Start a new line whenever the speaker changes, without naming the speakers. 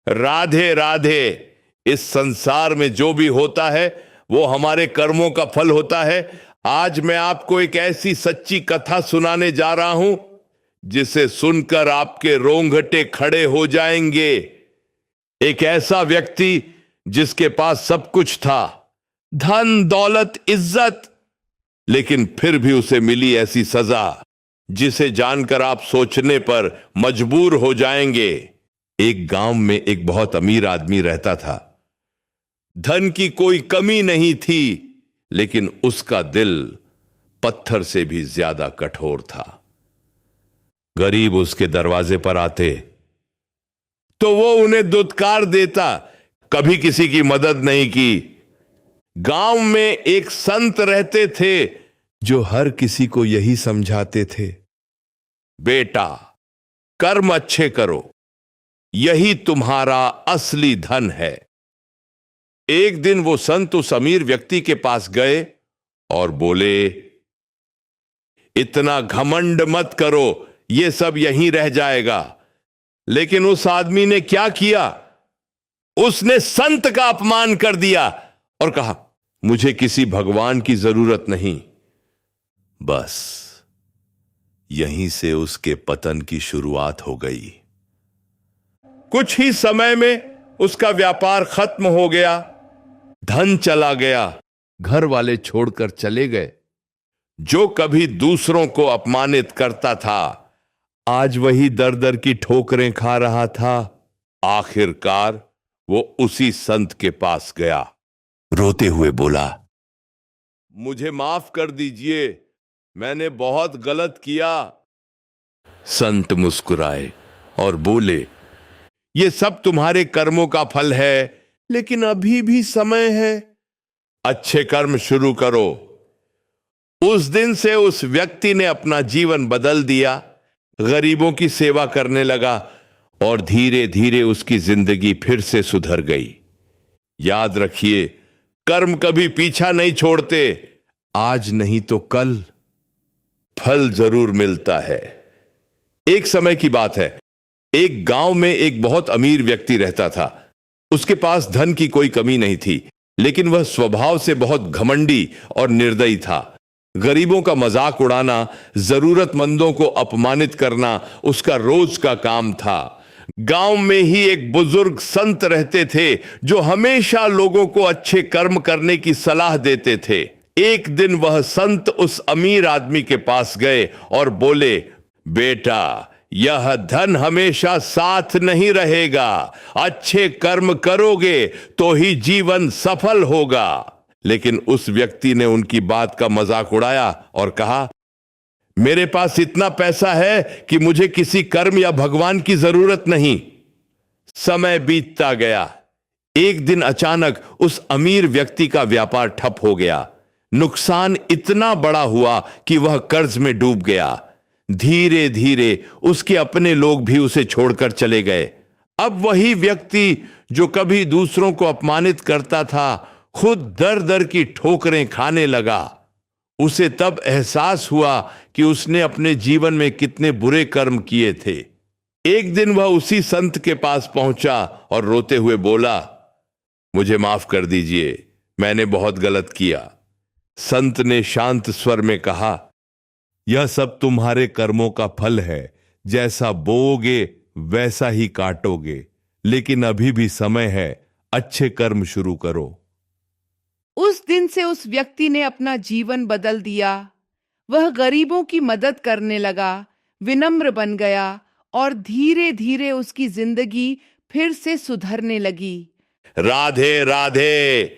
राधे राधे। इस संसार में जो भी होता है वो हमारे कर्मों का फल होता है। आज मैं आपको एक ऐसी सच्ची कथा सुनाने जा रहा हूं जिसे सुनकर आपके रोंगटे खड़े हो जाएंगे। एक ऐसा व्यक्ति जिसके पास सब कुछ था, धन दौलत इज्जत, लेकिन फिर भी उसे मिली ऐसी सजा जिसे जानकर आप सोचने पर मजबूर हो जाएंगे। एक गांव में एक बहुत अमीर आदमी रहता था। धन की कोई कमी नहीं थी, लेकिन उसका दिल पत्थर से भी ज्यादा कठोर था। गरीब उसके दरवाजे पर आते तो वो उन्हें दुत्कार देता, कभी किसी की मदद नहीं की। गांव में एक संत रहते थे जो हर किसी को यही समझाते थे, बेटा कर्म अच्छे करो, यही तुम्हारा असली धन है। एक दिन वो संत उस अमीर व्यक्ति के पास गए और बोले, इतना घमंड मत करो, ये सब यहीं रह जाएगा। लेकिन उस आदमी ने क्या किया? उसने संत का अपमान कर दिया और कहा, मुझे किसी भगवान की जरूरत नहीं। बस यहीं से उसके पतन की शुरुआत हो गई। कुछ ही समय में उसका व्यापार खत्म हो गया, धन चला गया, घर वाले छोड़कर चले गए। जो कभी दूसरों को अपमानित करता था, आज वही दर दर की ठोकरें खा रहा था। आखिरकार वो उसी संत के पास गया, रोते हुए बोला, मुझे माफ कर दीजिए, मैंने बहुत गलत किया। संत मुस्कुराए और बोले, ये सब तुम्हारे कर्मों का फल है, लेकिन अभी भी समय है, अच्छे कर्म शुरू करो। उस दिन से उस व्यक्ति ने अपना जीवन बदल दिया, गरीबों की सेवा करने लगा और धीरे धीरे उसकी जिंदगी फिर से सुधर गई। याद रखिए, कर्म कभी पीछा नहीं छोड़ते, आज नहीं तो कल फल जरूर मिलता है। एक समय की बात है, एक गांव में एक बहुत अमीर व्यक्ति रहता था। उसके पास धन की कोई कमी नहीं थी, लेकिन वह स्वभाव से बहुत घमंडी और निर्दयी था। गरीबों का मजाक उड़ाना, जरूरतमंदों को अपमानित करना उसका रोज का काम था। गांव में ही एक बुजुर्ग संत रहते थे जो हमेशा लोगों को अच्छे कर्म करने की सलाह देते थे। एक दिन वह संत उस अमीर आदमी के पास गए और बोले, बेटा यह धन हमेशा साथ नहीं रहेगा, अच्छे कर्म करोगे तो ही जीवन सफल होगा। लेकिन उस व्यक्ति ने उनकी बात का मजाक उड़ाया और कहा, मेरे पास इतना पैसा है कि मुझे किसी कर्म या भगवान की जरूरत नहीं। समय बीतता गया। एक दिन अचानक उस अमीर व्यक्ति का व्यापार ठप हो गया। नुकसान इतना बड़ा हुआ कि वह कर्ज में डूब गया। धीरे धीरे उसके अपने लोग भी उसे छोड़कर चले गए। अब वही व्यक्ति जो कभी दूसरों को अपमानित करता था, खुद दर दर की ठोकरें खाने लगा। उसे तब एहसास हुआ कि उसने अपने जीवन में कितने बुरे कर्म किए थे। एक दिन वह उसी संत के पास पहुंचा और रोते हुए बोला, मुझे माफ कर दीजिए, मैंने बहुत गलत किया। संत ने शांत स्वर में कहा, यह सब तुम्हारे कर्मों का फल है, जैसा बोओगे वैसा ही काटोगे, लेकिन अभी भी समय है, अच्छे कर्म शुरू करो।
उस दिन से उस व्यक्ति ने अपना जीवन बदल दिया। वह गरीबों की मदद करने लगा, विनम्र बन गया और धीरे धीरे उसकी जिंदगी फिर से सुधरने लगी।
राधे राधे।